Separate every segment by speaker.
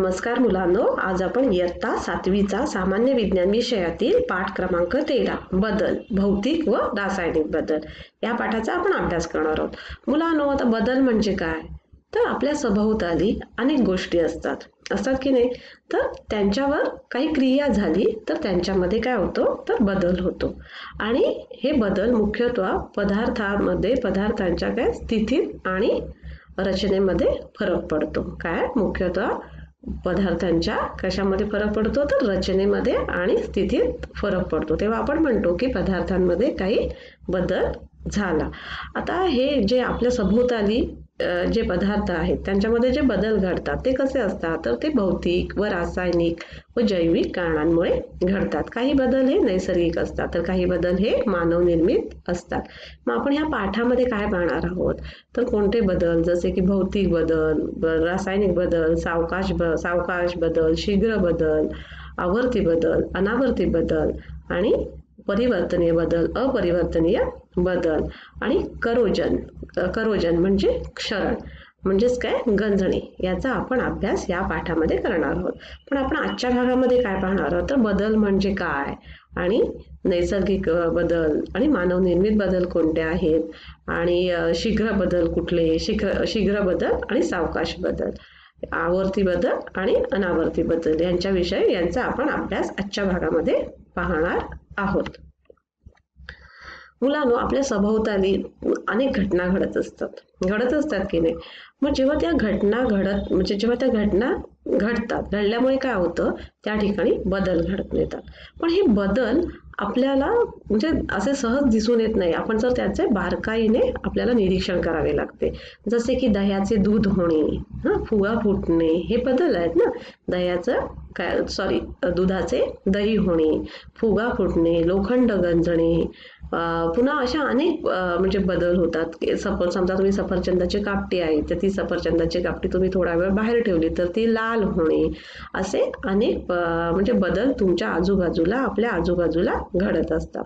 Speaker 1: नमस्कार मुलांनो, आज आपण इयत्ता 7वीचा सामान्य विज्ञान विषयातील पाठ क्रमांक 13 बदल, भौतिक व रासायनिक बदल या पाठाचा आपण अभ्यास करणार आहोत. मुलांनो, आता बदल म्हणजे काय? तर आपल्या सभोवताली अनेक गोष्टी असतात की नाही. तर त्यांच्यावर काही क्रिया झाली तर त्यांच्यामध्ये काय होतो, तर बदल होतो. आणि हे बदल मुख्यतः पदार्थांच्या काय स्थितीत आणि रचनेमध्ये फरक पडतो. काय मुख्यतः पदार्थांच्या कशामध्ये फरक पडतो, तर रचनेमध्ये आणि स्थितीत फरक पडतो. तेव्हा आपण म्हणतो की पदार्थांमध्ये काही बदल झाला. आता हे जे आपल्या सभोवताली जे पदार्थ आहेत त्यांच्यामध्ये जे बदल घडतात ते कसे असतात, तर ते भौतिक व रासायनिक व जैविक कारणांमुळे घडतात. काही बदल हे नैसर्गिक असतात तर काही बदल हे मानवनिर्मित असतात. मग आपण ह्या पाठामध्ये काय पाहणार आहोत, तर कोणते बदल, जसे की भौतिक बदल, रासायनिक बदल, सावकाश बदल, शीघ्र बदल, आवर्ती बदल, अनावर्ती बदल आणि परिवर्तनीय बदल, अपरिवर्तनीय बदल आणि करोजन म्हणजे क्षरण म्हणजेच काय, गंजणे, याचा आपण अभ्यास या पाठामध्ये करणार आहोत. पण आपण आजच्या भागामध्ये काय पाहणार आहोत, तर बदल म्हणजे काय आणि नैसर्गिक बदल आणि मानवनिर्मित बदल कोणते आहेत आणि शीघ्र बदल कुठले, शीघ्र बदल आणि सावकाश बदल, आवर्ती बदल आणि अनावर्ती बदल यांचा आपण अभ्यास आजच्या भागामध्ये पाहणार आहोत. मुलांनो, आपल्या सभोवताली अनेक घटना घडत असतात की नाही. मग जेव्हा त्या घटना घडल्यामुळे काय होतं, त्या ठिकाणी बदल घडत येतात. पण हे बदल आपल्याला म्हणजे असे सहज दिसून येत नाही. आपण जर त्याचे बारकाईने आपल्याला निरीक्षण करावे लागते. जसे की दह्याचे दूध होणे, फुगा फुटणे, हे बदल आहेत ना. दुधाचे दही होणे, फुगा फुटणे, लोखंड गंजणे, पुन्हा अशा अनेक म्हणजे बदल होतात. समजा तुम्ही सफरचंदाची कापटी आहे तर ती सफरचंदाची कापटी तुम्ही थोडा वेळ बाहेर ठेवली तर ती लाल होणे, असे अनेक म्हणजे बदल तुमच्या आपल्या आजूबाजूला घडत असतात.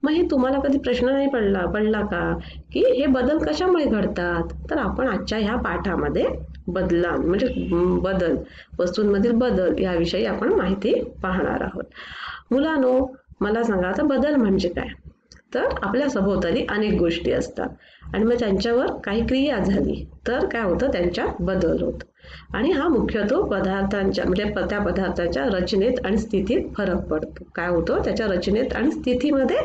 Speaker 1: मग हे तुम्हाला कधी प्रश्न नाही पडला का की हे बदल कशामुळे घडतात? तर आपण आजच्या ह्या पाठामध्ये बदल, वस्तूंमधील बदल याविषयी आपण माहिती पाहणार आहोत. मुलांनो, मला सांगा, तर बदल म्हणजे काय? तर आपल्या सभोवताली अनेक गोष्टी असतात आणि मग त्यांच्यावर काही क्रिया झाली तर काय होतं, त्यांच्यात बदल होतो. आणि हा मुख्यतः त्या पदार्थाच्या रचनेत आणि स्थितीत फरक पडतो. काय होतो, त्याच्या रचनेत आणि स्थितीमध्ये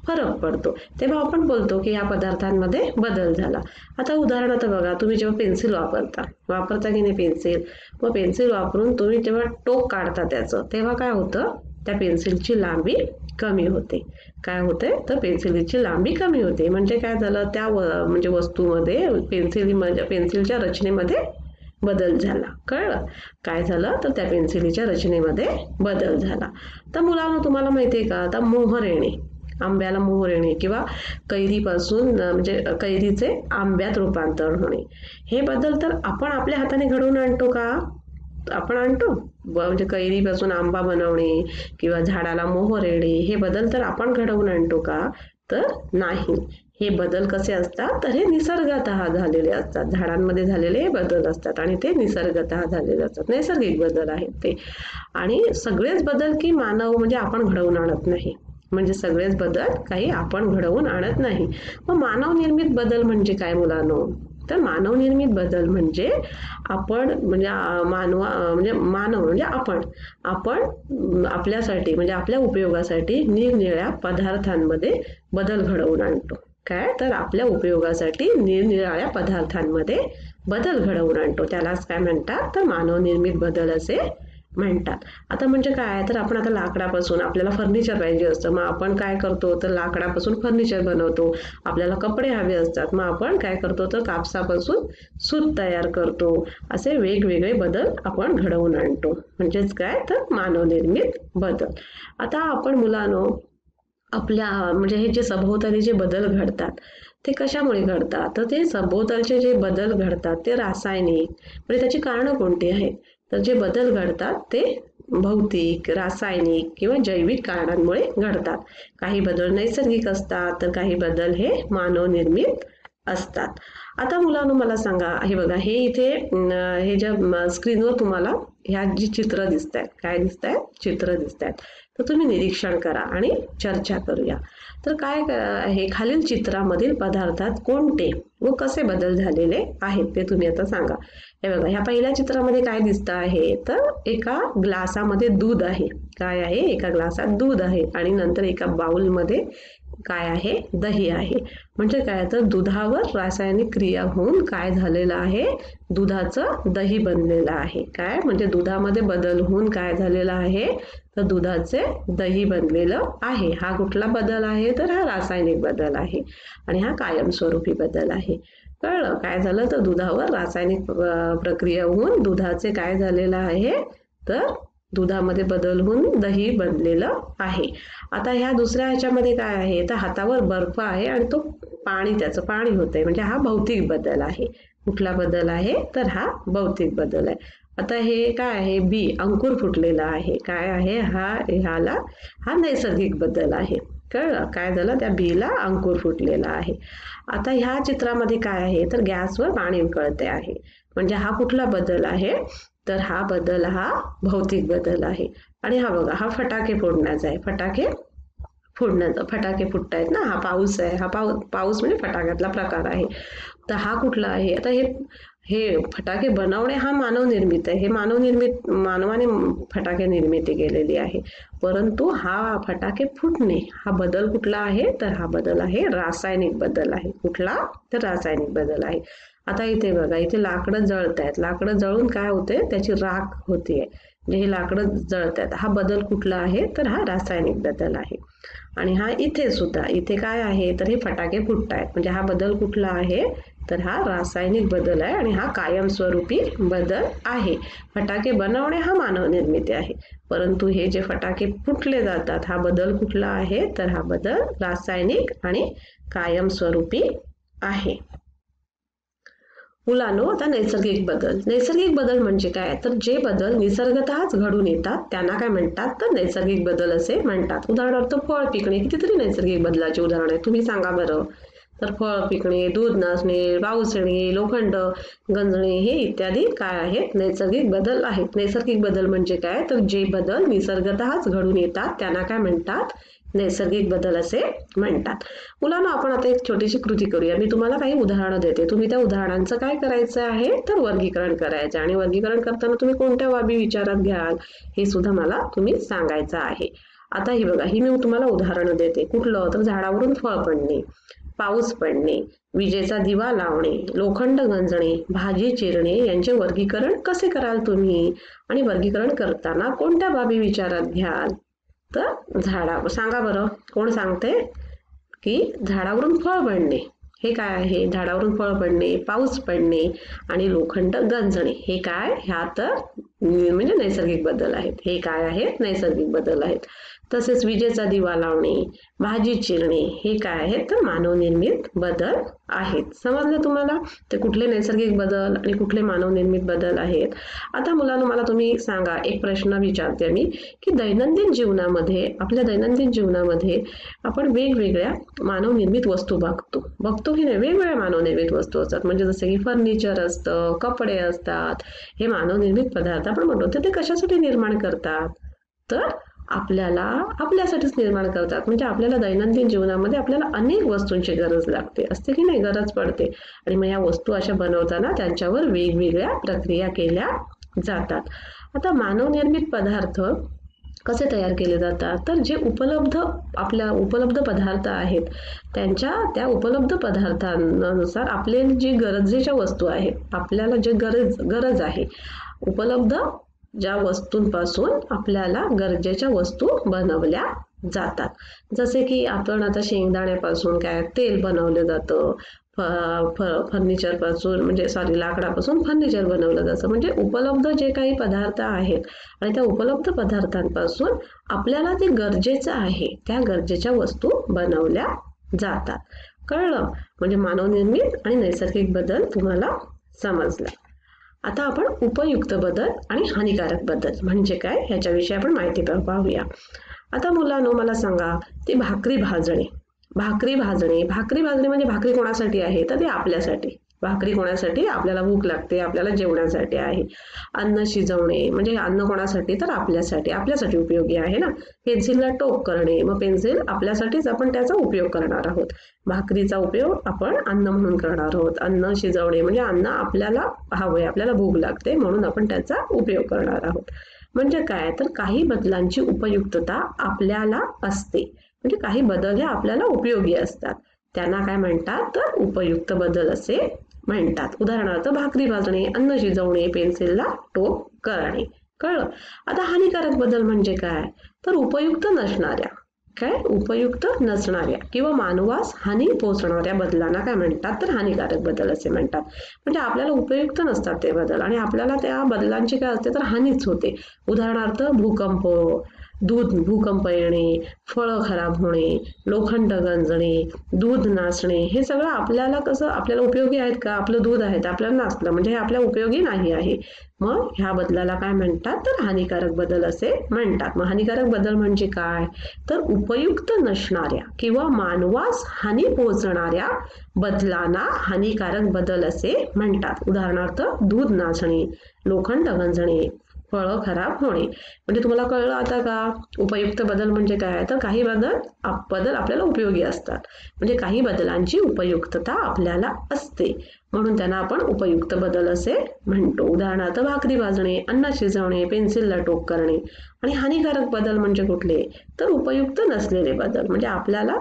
Speaker 1: फरक पडतो. तेव्हा आपण बोलतो की या पदार्थांमध्ये बदल झाला. आता उदाहरणार्थ बघा, तुम्ही जेव्हा पेन्सिल वापरता की नाही पेन्सिल, मग पेन्सिल वापरून तुम्ही जेव्हा टोक काढता त्याचं, तेव्हा काय होतं, त्या पेन्सिलची लांबी कमी होते. काय होते, तर पेन्सिलची लांबी कमी होते. म्हणजे काय झालं, त्या म्हणजे वस्तूमध्ये पेन्सिलच्या रचनेमध्ये बदल झाला. कळलं काय झालं, तर त्या पेन्सिलीच्या रचनेमध्ये बदल झाला. तर मुलांनो, तुम्हाला माहिती आहे का, आता मोहर येणे, आंब्याला मोहर येणे किंवा कैरीपासून म्हणजे कैरीचे आंब्यात रूपांतर होणे, हे बदल तर आपण आपल्या हाताने घडवून आणतो का? आपण आणतो. म्हणजे कैरीपासून आंबा बनवणे किंवा झाडाला मोहर येणे, हे बदल तर आपण घडवून आणतो का? तर नाही. हे बदल कसे असतात, तर हे निसर्गतः झालेले असतात. झाडांमध्ये झालेले हे बदल असतात आणि ते निसर्गतः झालेले असतात, नैसर्गिक बदल आहेत ते. आणि सगळेच बदल की मानव म्हणजे आपण घडवून आणत नाही. म्हणजे सगळेच बदल काही आपण घडवून आणत नाही. मग मानवनिर्मित बदल म्हणजे काय मुलांनो? तर मानवनिर्मित बदल म्हणजे आपण आपण आपल्यासाठी म्हणजे आपल्या उपयोगासाठी निरनिराळ्या पदार्थांमध्ये बदल घडवून आणतो. काय, तर आपल्या उपयोगासाठी निरनिराळ्या पदार्थांमध्ये बदल घडवून आणतो. त्यालाच काय म्हणतात, तर मानवनिर्मित बदल असे म्हणतात. आता म्हणजे काय, तर आपण आता लाकडापासून आपल्याला फर्निचर पाहिजे असतं, मग आपण काय करतो, तर लाकडापासून फर्निचर बनवतो. आपल्याला कपडे हवे असतात, मग आपण काय करतो, तर कापसापासून सूत तयार करतो. असे वेगवेगळे बदल आपण घडवून आणतो. म्हणजेच काय, तर मानवनिर्मित बदल. आता आपण मुलांनो, आपल्या म्हणजे हे जे सभोवताली जे बदल घडतात ते कशामुळे घडतात, तर ते सभोवतालचे जे बदल घडतात ते रासायनिक, म्हणजे त्याची कारणं कोणती आहेत, तर जे बदल घडतात ते भौतिक, रासायनिक किंवा जैविक कारणांमुळे घडतात. काही बदल नैसर्गिक असतात तर काही बदल हे मानवनिर्मित असतात. आता मुलांनो मला सांगा, हे बघा, हे इथे हे ज्या स्क्रीनवर तुम्हाला ह्या जी चित्र दिसत आहेत, काय दिसत आहेत, चित्र दिसत आहेत, तर तुम्ही निरीक्षण करा आणि चर्चा करूया. तर काय आहे, खालील चित्रामधील पदार्थात कोणते व कसे बदल झालेले आहेत ते तुम्ही आता सांगा. हे बघा, ह्या पहिल्या चित्रामध्ये काय दिसतं आहे, तर एका ग्लासामध्ये दूध आहे. काय आहे, एका ग्लासात दूध आहे आणि नंतर एका बाउलमध्ये काय आहे, दही आहे. म्हणजे काय, तर दुधावर रासायनिक क्रिया होऊन काय झालेलं आहे, दुधाचं दही बनलेलं आहे. काय म्हणजे दुधामध्ये बदल होऊन काय झालेलं आहे, तर दुधाचे दही बनलेलं आहे. हा कुठला बदल आहे, तर हा रासायनिक बदल आहे आणि हा कायमस्वरूपी बदल आहे. कळलं, काय झालं, तर दुधावर रासायनिक प्रक्रिया होऊन दुधाचे काय झालेलं आहे, तर दुधामध्ये बदल होऊन दही बनलेलं आहे. आता ह्या दुसऱ्या ह्याच्यामध्ये काय आहे, तर हातावर बर्फ आहे आणि तो त्याचं पाणी होतंय. म्हणजे हा भौतिक बदल आहे. कुठला बदल आहे, तर हा भौतिक बदल आहे. आता हे काय आहे, बी अंकुर फुटलेला आहे. काय आहे, हा नैसर्गिक बदल आहे. कळलं, काय झालं, त्या बीला अंकुर फुटलेला आहे. आता ह्या चित्रामध्ये काय आहे, तर गॅसवर पाणी उकळते आहे. म्हणजे हा कुठला बदल आहे, तर हा बदल हा भौतिक बदल आहे. आणि हा बघा, हा फटाके फोडण्याचा आहे. फटाके फुटतायत ना, हा पाऊस आहे. हा पाऊस म्हणजे फटाक्यातला प्रकार आहे. तर हा कुठला आहे, आता हे फटाके बनवणे हा मानवनिर्मित आहे. हे मानवाने फटाके निर्मिती केलेली आहे. परंतु हा फटाके फुटणे हा बदल कुठला आहे, तर हा बदल आहे रासायनिक बदल आहे. कुठला, तर रासायनिक बदल आहे. आता इथे बघा, इथे लाकडं जळत आहेत. लाकडं जळून काय होते, त्याची राख होते. म्हणजे हे लाकडं जळत आहेत. हा बदल कुठला आहे, तर हा रासायनिक बदल आहे. आणि हा इथे काय आहे, तर हे फटाके फुटत आहेत. म्हणजे हा बदल कुठला आहे, तर हा रासायनिक बदल आहे आणि हा कायमस्वरूपी बदल आहे. फटाके बनवणे हा मानवनिर्मिती आहे. परंतु हे जे फटाके फुटले जातात, हा बदल कुठला आहे, तर हा बदल रासायनिक आणि कायमस्वरूपी आहे. मुलांनो, आता नैसर्गिक बदल म्हणजे काय, तर जे बदल निसर्गतःच घडून येतात त्यांना काय म्हणतात, तर नैसर्गिक बदल असे म्हणतात. उदाहरणार्थ फळ पिकणे, कितीतरी नैसर्गिक बदलाचे उदाहरण आहे. तुम्ही सांगा बरं. तर फळ पिकणे, दूध नसणे, पाऊस येणे, लोखंड गंजणे, हे इत्यादी काय आहेत, नैसर्गिक बदल आहेत. नैसर्गिक बदल म्हणजे काय, तर जे बदल निसर्गतःच घडून येतात त्यांना काय म्हणतात, नैसर्गिक बदल असे म्हणतात. मुलांना, आपण आता एक छोटीशी कृती करूया. मी तुम्हाला काही उदाहरणं देते. तुम्ही त्या उदाहरणांचं काय करायचं आहे, तर वर्गीकरण करायचं. आणि वर्गीकरण करताना तुम्ही कोणत्या बाबी विचारात घ्याल, हे सुद्धा मला तुम्ही सांगायचं आहे. आता ही बघा, ही मी तुम्हाला उदाहरणं देते. कुठलं, तर झाडावरून फळ पडणे, पाऊस पडणे, विजेचा दिवा लावणे, लोखंड गंजणे, भाजी चिरणे यांचे वर्गीकरण कसे कराल तुम्ही, आणि वर्गीकरण करताना कोणत्या बाबी विचारात घ्याल, तर सांगा बरं, कोण सांगते, की झाडावरून फळ पडणे हे काय आहे, झाडावरून फळ पडणे, पाऊस पडणे आणि लोखंड गंजणे हे काय, ह्या तर म्हणजे नैसर्गिक बदल आहेत. हे काय आहेत, नैसर्गिक बदल आहेत. तसेच विजेचा दिवा लावणे, भाजी चिरणे हे काय आहेत, तर मानवनिर्मित बदल आहेत. समजलं तुम्हाला, ते कुठले नैसर्गिक बदल आणि कुठले मानवनिर्मित बदल आहेत. आता मुलांनो, मला तुम्ही सांगा, एक प्रश्न विचारते मी, की आपल्या दैनंदिन जीवनामध्ये आपण वेगवेगळ्या मानवनिर्मित वस्तू बघतो की नाही. वेगवेगळ्या मानवनिर्मित वस्तू असतात. म्हणजे जसे की फर्निचर असतं, कपडे असतात. हे मानवनिर्मित पदार्थ आपण म्हणतो. ते कशासाठी निर्माण करतात, तर आपल्यासाठीच निर्माण करतात. म्हणजे आपल्याला दैनंदिन जीवनामध्ये आपल्याला अनेक वस्तूंची गरज लागते, असते की नाही, गरज पडते. आणि मग या वस्तू अशा बनवताना त्यांच्यावर वेगवेगळ्या प्रक्रिया केल्या जातात. आता मानवनिर्मित पदार्थ कसे तयार केले जातात, तर जे उपलब्ध पदार्थ आहेत त्या उपलब्ध पदार्थांनुसार आपले जे गरजेच्या वस्तू आहेत, आपल्याला जे गरज आहे, उपलब्ध ज्या वस्तूंपासून आपल्याला गरजेच्या वस्तू बनवल्या जातात. जसे की आपण आता शेंगदाण्यापासून काय तेल बनवलं जातं, लाकडापासून फर्निचर बनवलं जातं. म्हणजे उपलब्ध जे काही पदार्थ आहेत आणि त्या उपलब्ध पदार्थांपासून आपल्याला जे गरजेचं आहे त्या गरजेच्या वस्तू बनवल्या जातात. कळलं, म्हणजे मानवनिर्मित आणि नैसर्गिक बदल तुम्हाला समजला. आता आपण उपयुक्त बदल आणि हानिकारक बदल म्हणजे काय ह्याच्याविषयी आपण माहिती पाहूया. आता मुलांनो, मला सांगा, ती भाकरी भाजणे म्हणजे भाकरी कोणासाठी आहे, तर ते आपल्यासाठी. भाकरी कोणासाठी? आपल्याला भूक लागते, आपल्याला जेवण्यासाठी आहे. अन्न शिजवणे म्हणजे अन्न कोणासाठी? तर आपल्यासाठी उपयोगी आहे ना. पेन्सिलला टोक करणे, मग पेन्सिल आपल्यासाठीच आपण त्याचा उपयोग करणार आहोत. भाकरीचा उपयोग आपण अन्न म्हणून करणार आहोत. अन्न शिजवणे म्हणजे अन्न आपल्याला हवंय, आपल्याला भूक लागते म्हणून आपण त्याचा उपयोग करणार आहोत. म्हणजे काय? तर काही बदलांची उपयुक्तता आपल्याला असते, म्हणजे काही बदल हे आपल्याला उपयोगी असतात, त्यांना काय म्हणतात? तर उपयुक्त बदल असे म्हणतात. उदाहरणार्थ भाकरी भाजणे, अन्न शिजवणे, पेन्सिलला टोक करणे. कळलं? आता हानिकारक बदल म्हणजे काय? तर उपयुक्त नसणाऱ्या किंवा मानवास हानी पोहोचणाऱ्या बदलांना काय म्हणतात? तर हानिकारक बदल असे म्हणतात. म्हणजे आपल्याला उपयुक्त नसतात ते बदल आणि आपल्याला त्या बदलांची काय असते? तर हानीच होते. उदाहरणार्थ भूकंप येणे, फळं खराब होणे, लोखंड गंजणे, दूध नासणे, हे सगळं आपल्याला उपयोगी आहेत का? आपलं दूध आहे आपल्याला नासलं म्हणजे हे आपल्या उपयोगी नाही आहे. मग ह्या बदलाला काय म्हणतात? तर हानिकारक बदल असे म्हणतात. मग हानिकारक बदल म्हणजे काय? तर उपयुक्त नसणाऱ्या किंवा मानवास हानी पोहोचणाऱ्या बदलांना हानिकारक बदल असे म्हणतात. उदाहरणार्थ दूध नासणे, लोखंड गंजणे, फळं खराब होणे. म्हणजे तुम्हाला कळलं आता का उपयुक्त बदल म्हणजे काय? तर काही बदल आपल्याला उपयोगी असतात, म्हणजे काही बदलांची उपयुक्तता आपल्याला असते म्हणून त्यांना आपण उपयुक्त बदल असे म्हणतो. उदाहरणार्थ भाकरी भाजणे, अन्न शिजवणे, पेन्सिलला टोक करणे. आणि हानिकारक बदल म्हणजे कुठले? तर उपयुक्त नसलेले बदल, म्हणजे आपल्याला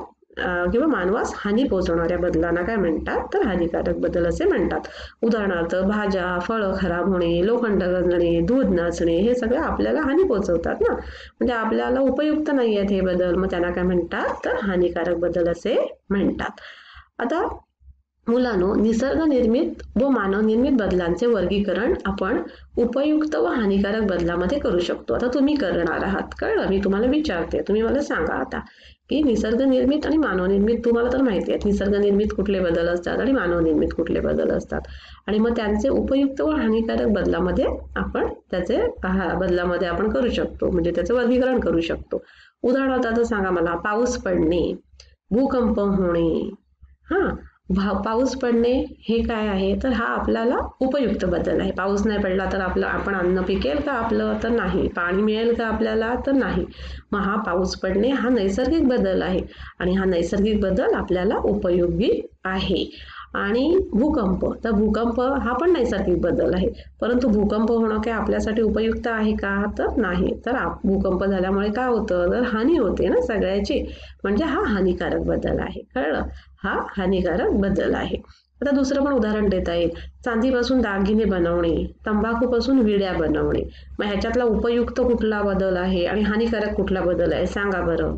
Speaker 1: किंवा मानवास हानी पोहोचवणाऱ्या बदलांना काय म्हणतात? तर हानिकारक बदल असे म्हणतात. उदाहरणार्थ भाज्या, फळं खराब होणे, लोखंड गंजणे, दूध नासणे, हे सगळं आपल्याला हानी पोहोचवतात ना, म्हणजे आपल्याला उपयुक्त नाही आहेत हे बदल, मग त्यांना काय म्हणतात? तर हानिकारक बदल असे म्हणतात. आता मुलांनो, निसर्गनिर्मित व मानवनिर्मित बदलांचे वर्गीकरण आपण उपयुक्त व हानिकारक बदलामध्ये करू शकतो. आता तुम्ही करणार आहात. कळलं? मी तुम्हाला विचारते, तुम्ही मला सांगा आता की निसर्गनिर्मित आणि मानवनिर्मित तुम्हाला तर माहिती आहे, निसर्गनिर्मित कुठले बदल असतात आणि मानवनिर्मित कुठले बदल असतात, आणि मग त्यांचे उपयुक्त व हानिकारक बदलामध्ये आपण करू शकतो, म्हणजे त्याचं वर्गीकरण करू शकतो. उदाहरणार्थ आता सांगा मला, पाऊस पडणे, भूकंप होणे. पाऊस पडणे हे काय आहे? तर हा आपल्याला उपयुक्त बदल आहे. पाऊस नाही पडला तर आपण अन्न पिकेल का आपलं? तर नाही. पाणी मिळेल का आपल्याला? तर नाही. मग हा पाऊस पडणे हा नैसर्गिक बदल आहे आणि हा नैसर्गिक बदल आपल्याला उपयोगी आहे. आणि भूकंप हा पण नैसर्गिक बदल आहे, परंतु भूकंप होणं काय आपल्यासाठी उपयुक्त आहे का? तर नाही. तर भूकंप झाल्यामुळे काय होतं? तर हानी होते ना सगळ्याची, म्हणजे हा हानिकारक बदल आहे. कळलं? हा हानिकारक बदल आहे. आता दुसरं पण उदाहरण देता येईल. चांदीपासून दागिने बनवणे, तंबाखूपासून विड्या बनवणे. मग ह्याच्यातला उपयुक्त कुठला बदल आहे आणि हानिकारक कुठला बदल आहे? सांगा बरं.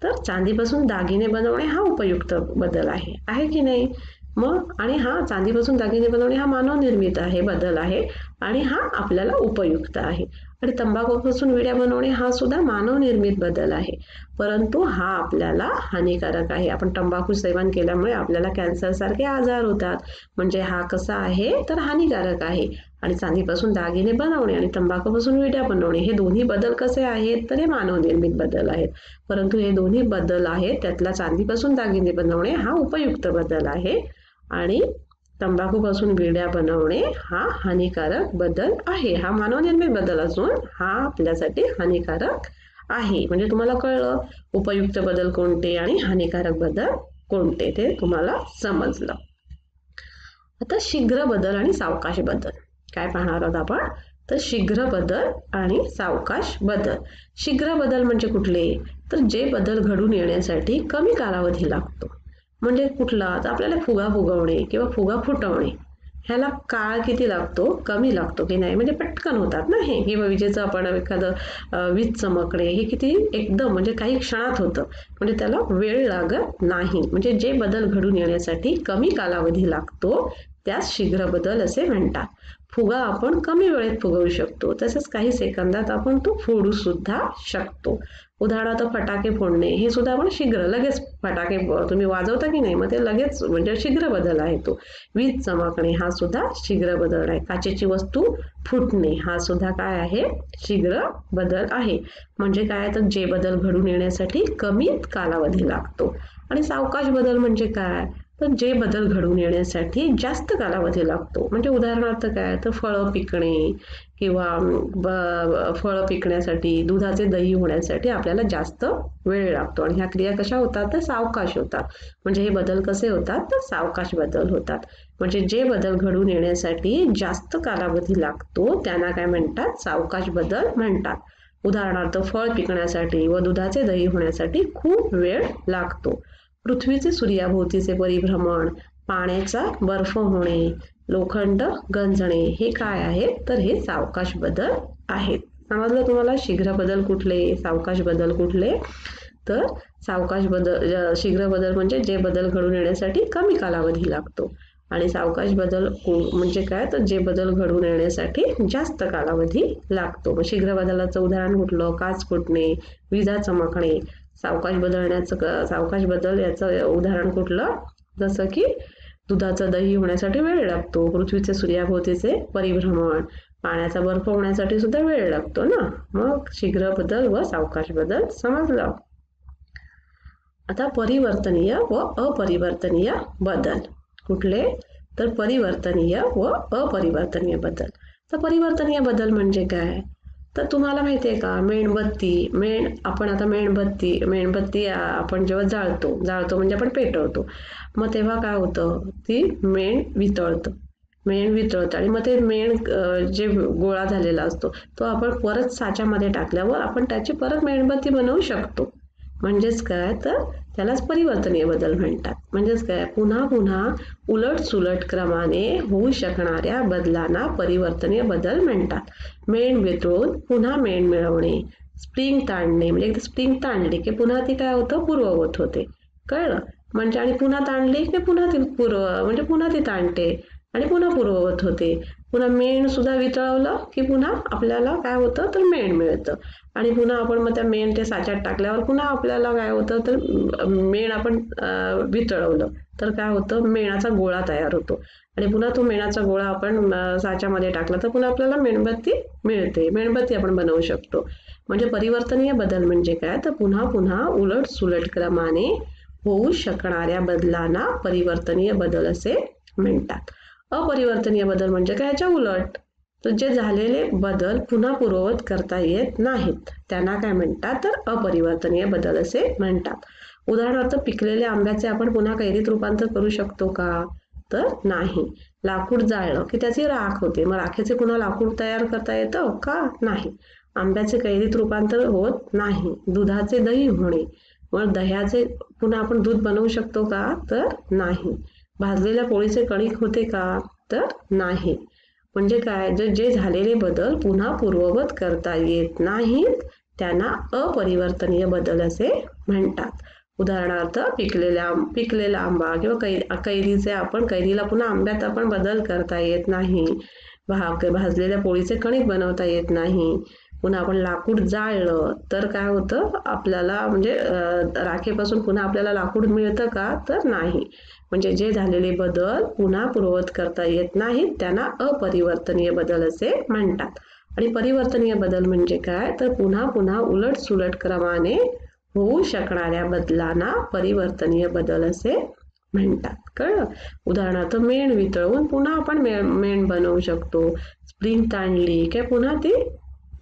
Speaker 1: तर चांदीपासून दागिने बनवणे हा उपयुक्त बदल आहे की नाही? मग आणि हा चांदीपासून दागिने बनवणे हा मानवनिर्मित बदल आहे आणि हा आपल्याला उपयुक्त आहे. आणि तंबाखूपासून विड्या बनवणे हा सुद्धा मानवनिर्मित बदल आहे, परंतु हा आपल्याला हानिकारक आहे. आपण तंबाखू सेवन केल्यामुळे आपल्याला कॅन्सर सारखे आजार होतात, म्हणजे हा कसा आहे? तर हानिकारक आहे. आणि चांदीपासून दागिने बनवणे आणि तंबाखूपासून विड्या बनवणे हे दोन्ही बदल कसे आहेत? तर हे मानवनिर्मित बदल आहेत, परंतु हे दोन्ही बदल आहेत त्यातला चांदीपासून दागिने बनवणे हा उपयुक्त बदल आहे आणि तंबाखूपासून विड्या बनवणे हा हानिकारक बदल आहे. हा मानवनिर्मित बदल असून हा आपल्यासाठी हानिकारक आहे. म्हणजे तुम्हाला कळलं उपयुक्त बदल कोणते आणि हानिकारक बदल कोणते ते तुम्हाला समजलं. आता शीघ्र बदल आणि सावकाश बदल काय पाहणार आहोत आपण? तर शीघ्र बदल आणि सावकाश बदल. शीघ्र बदल म्हणजे कुठले? तर जे बदल घडून येण्यासाठी कमी कालावधी लागतो. म्हणजे कुठला? तर आपल्याला फुगा फुगवणे किंवा फुगा फुटवणे ह्याला काळ किती लागतो? कमी लागतो की नाही? म्हणजे पटकन होतात ना हे. किंवा विजेचं आपण एखादं वीज चमकणे हे किती एकदम म्हणजे काही क्षणात होतं, म्हणजे त्याला वेळ लागत नाही. म्हणजे जे बदल घडून येण्यासाठी कमी कालावधी लागतो त्यास शीघ्र बदल असे म्हणतात. फुगा आपण कमी वेळेत फुगवू शकतो, तसेच काही सेकंदात आपण तो फोडू सुद्धा शकतो. उदाहरणार्थ फटाके फोडणे हे सुद्धा आपण शीघ्र लगेच फटाके तुम्ही वाजवता की नाही, मग ते लगेच म्हणजे शीघ्र बदल आहे तो. वीज चमकणे हा सुद्धा शीघ्र बदल आहे. काचेची वस्तू फुटणे हा सुद्धा काय आहे? शीघ्र बदल आहे. म्हणजे काय? तर जे बदल घडून येण्यासाठी कमी कालावधी लागतो. आणि सावकाश बदल म्हणजे काय? तर जे बदल घडून येण्यासाठी जास्त कालावधी लागतो. म्हणजे उदाहरणार्थ काय, तर फळं पिकणे किंवा फळं पिकण्यासाठी, दुधाचे दही होण्यासाठी आपल्याला जास्त वेळ लागतो. आणि ह्या क्रिया कशा होतात, तर सावकाश होतात. म्हणजे हे बदल कसे होतात, तर सावकाश बदल होतात. म्हणजे जे बदल घडून येण्यासाठी जास्त कालावधी लागतो त्यांना काय म्हणतात, सावकाश बदल म्हणतात. उदाहरणार्थ फळ पिकण्यासाठी व दुधाचे दही होण्यासाठी खूप वेळ लागतो. पृथ्वीचे सूर्याभोवतीचे परिभ्रमण, पाण्याचा बर्फ होणे, लोखंड गंजणे हे काय आहे, तर हे सावकाश बदल आहेत. समजलं तुम्हाला शीघ्र बदल कुठले, सावकाश बदल कुठले? तर सावकाश बदल, शीघ्र बदल म्हणजे जे बदल घडून येण्यासाठी कमी कालावधी लागतो. आणि सावकाश बदल म्हणजे काय, तर जे बदल घडून येण्यासाठी जास्त कालावधी लागतो. शीघ्र बदलाचं उदाहरण कुठलं, काच फुटणे, विजा चमकणे. सावकाश बदल याचं उदाहरण कुठलं, जसं की दुधाचं दही होण्यासाठी वेळ लागतो, पृथ्वीचे सूर्याभोवतीचे परिभ्रमण, पाण्याचा बर्फ होण्यासाठी सुद्धा वेळ लागतो ना. मग शीघ्र बदल व सावकाश बदल समजलं. आता परिवर्तनीय व अपरिवर्तनीय बदल कुठले, तर परिवर्तनीय व अपरिवर्तनीय बदल. तर परिवर्तनीय बदल म्हणजे काय, तर तुम्हाला माहिती आहे का, मेणबत्ती आपण जेव्हा जाळतो म्हणजे आपण पेटवतो, मग तेव्हा काय होतं, ती मेण वितळतं आणि मग ते मेण जे गोळा झालेला असतो तो आपण परत साच्यामध्ये टाकल्यावर आपण त्याची परत मेणबत्ती बनवू शकतो. म्हणजेच काय, तर त्यालाच परिवर्तनीय बदल म्हणतात. म्हणजेच काय, पुन्हा पुन्हा उलट सुलट क्रमाने होऊ शकणाऱ्या बदलांना परिवर्तनीय बदल म्हणतात. मेण वितळून पुन्हा मेण मिळवणे, स्प्रिंग ताणणे, म्हणजे एकदा स्प्रिंग ताणली की पुन्हा ती काय होतं, पूर्ववत होते. कळलं, म्हणजे आणि पुन्हा ताणली की पुन्हा ती पुन्हा ती ताणते आणि पुन्हा पूर्ववत होते. पुन्हा मेण सुद्धा वितळवलं की पुन्हा आपल्याला काय होतं, तर मेण मिळतं. आणि पुन्हा आपण मग त्या मेण ते साच्यात टाकल्यावर पुन्हा आपल्याला काय होतं, तर मेण आपण वितळवलं तर काय होतं, मेणाचा गोळा तयार होतो. आणि पुन्हा तो मेणाचा गोळा आपण साच्यामध्ये टाकला तर पुन्हा आपल्याला मेणबत्ती मिळते, मेणबत्ती आपण बनवू शकतो. म्हणजे परिवर्तनीय बदल म्हणजे काय, तर पुन्हा पुन्हा उलट सुलट क्रमाने होऊ शकणाऱ्या बदलांना परिवर्तनीय बदल असे म्हणतात. अपरिवर्तनीय बदल म्हणजे काय, याच्या उलट, तर जे झालेले बदल पुन्हा पूर्ववत करता येत नाहीत त्यांना काय म्हणतात, तर अपरिवर्तनीय बदल असे म्हणतात. उदाहरणार्थ पिकलेल्या आंब्याचे आपण पुन्हा कैरीत रूपांतर करू शकतो का, तर नाही. लाकूड जाळलं की त्याची राख होते, मग राखेचे पुन्हा लाकूड तयार करता येतं का, नाही. आंब्याचे कैरीत रूपांतर होत नाही. दुधाचे दही होणे, मग दह्याचे पुन्हा आपण दूध बनवू शकतो का, तर नाही. भाजलेल्या पोळीचे कणिक होते का, तर नाही. म्हणजे काय, जे झालेले बदल पुन्हा पूर्ववत करता येत नाहीत त्यांना अपरिवर्तनीय बदल असे म्हणतात. उदाहरणार्थ पिकलेला आंबा किंवा कैरीला पुन्हा आंब्यात आपण बदल करता येत नाही. भाजलेल्या पोळीचे कणिक बनवता येत नाही. पुन्हा आपण लाकूड जाळलं तर काय होतं, आपल्याला म्हणजे राखेपासून पुन्हा आपल्याला लाकूड मिळतं का, तर नाही. म्हणजे जे झालेले बदल पुन्हा पूर्ववत करता येत नाहीत त्यांना अपरिवर्तनीय बदल असे म्हणतात. आणि परिवर्तनीय बदल म्हणजे काय, तर पुन्हा पुन्हा उलट सुलट क्रमाने होऊ शकणाऱ्या बदलांना परिवर्तनीय बदल असे म्हणतात. कळलं. उदाहरणार्थ मेण वितळवून पुन्हा आपण मेण बनवू शकतो. स्प्रिंग ताणली की पुन्हा ती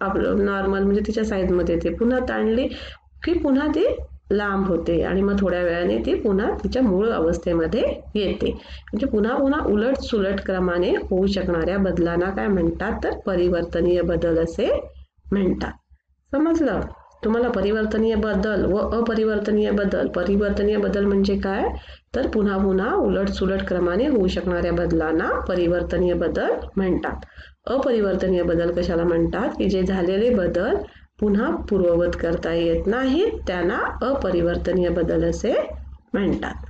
Speaker 1: आपलं नॉर्मल म्हणजे तिच्या साईजमध्ये येते, पुन्हा ताणली की पुन्हा ती लांब होते आणि मग थोड्या वेळाने ती पुन्हा तिच्या मूळ अवस्थेमध्ये येते. म्हणजे पुन्हा पुन्हा उलट सुलट क्रमाने होऊ शकणाऱ्या बदलांना काय म्हणतात, तर परिवर्तनीय बदल असे म्हणतात. समजलं तुम्हाला परिवर्तनीय बदल व अपरिवर्तनीय बदल. परिवर्तनीय बदल म्हणजे काय, तर पुन्हा पुन्हा उलट सुलट क्रमाने होऊ शकणाऱ्या बदलांना परिवर्तनीय बदल म्हणतात. अपरिवर्तनीय बदल कशाला म्हणतात, की जे झालेले बदल पुन्हा पूर्ववत करता येत नाहीत त्यांना अपरिवर्तनीय बदल असे म्हणतात.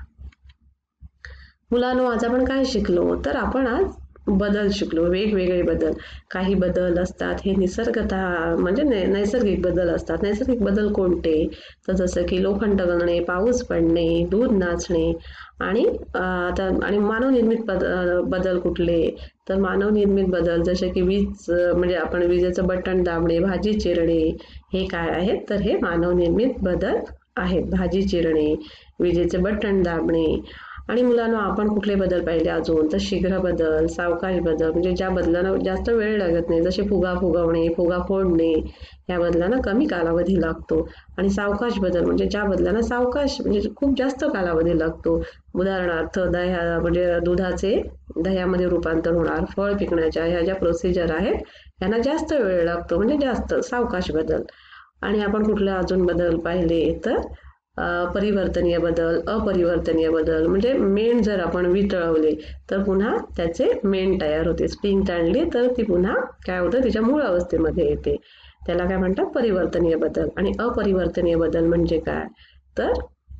Speaker 1: मुलांनो, आज आपण काय शिकलो, तर आपण आज बदल शिकलो, वेगवेगळे बदल. काही बदल असतात हे निसर्गतः म्हणजे नैसर्गिक बदल असतात. नैसर्गिक बदल कोणते, तर जसं की लोखंड गळणे, पाऊस पडणे, दूध नाचणे. आणि मानवनिर्मित बदल कुठले, तर मानवनिर्मित बदल जसे की म्हणजे आपण विजेचं बटन दाबणे, भाजी चिरणे, हे काय आहेत, तर हे मानवनिर्मित बदल आहेत. भाजी चिरणे, विजेचे बटन दाबणे आणि मुलांनो, आपण कुठले बदल पाहिले अजून तर शीघ्र बदल, सावकाश बदल, म्हणजे ज्या बदलांना जास्त वेळ लागत नाही, जसे फुगा फुगवणे, फुगा फोडणे, या बदलांना कमी कालावधी लागतो. आणि सावकाश बदल म्हणजे ज्या बदलांना सावकाश म्हणजे खूप जास्त कालावधी लागतो. उदाहरणार्थ दह्या म्हणजे दुधाचे दह्यामध्ये रूपांतर होणार, फळ पिकण्याच्या ह्या ज्या प्रोसिजर आहेत यांना जास्त वेळ लागतो, म्हणजे जास्त सावकाश बदल. आणि आपण कुठले अजून बदल पाहिले तर परिवर्तनीय बदल, अपरिवर्तनीय बदल, म्हणजे मेण जर आपण वितळवले तर पुन्हा त्याचे मेण तयार होते. स्प्रिंग ताणली तर ती पुन्हा काय होतं, तिच्या मूळ अवस्थेमध्ये येते. त्याला काय म्हणतात, परिवर्तनीय बदल. आणि अपरिवर्तनीय बदल म्हणजे काय तर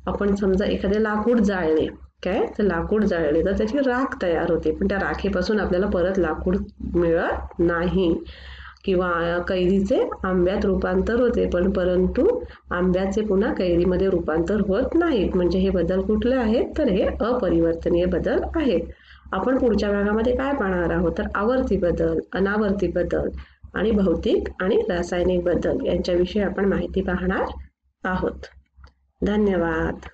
Speaker 1: आपण समजा एखादे लाकूड जाळले, काय तर लाकूड जाळले तर त्याची राख तयार होते, पण त्या राखेपासून आपल्याला परत लाकूड मिळत नाही. किंवा कैरीचे आंब्यात रूपांतर होते, पण परंतु आंब्याचे पुन्हा कैरीमध्ये रूपांतर होत नाहीत. म्हणजे हे बदल कुठले आहेत तर हे अपरिवर्तनीय बदल आहेत. आपण पुढच्या भागामध्ये काय पाहणार आहोत तर आवर्ती बदल, अनावर्ती बदल आणि भौतिक आणि रासायनिक बदल यांच्याविषयी आपण माहिती पाहणार आहोत. धन्यवाद.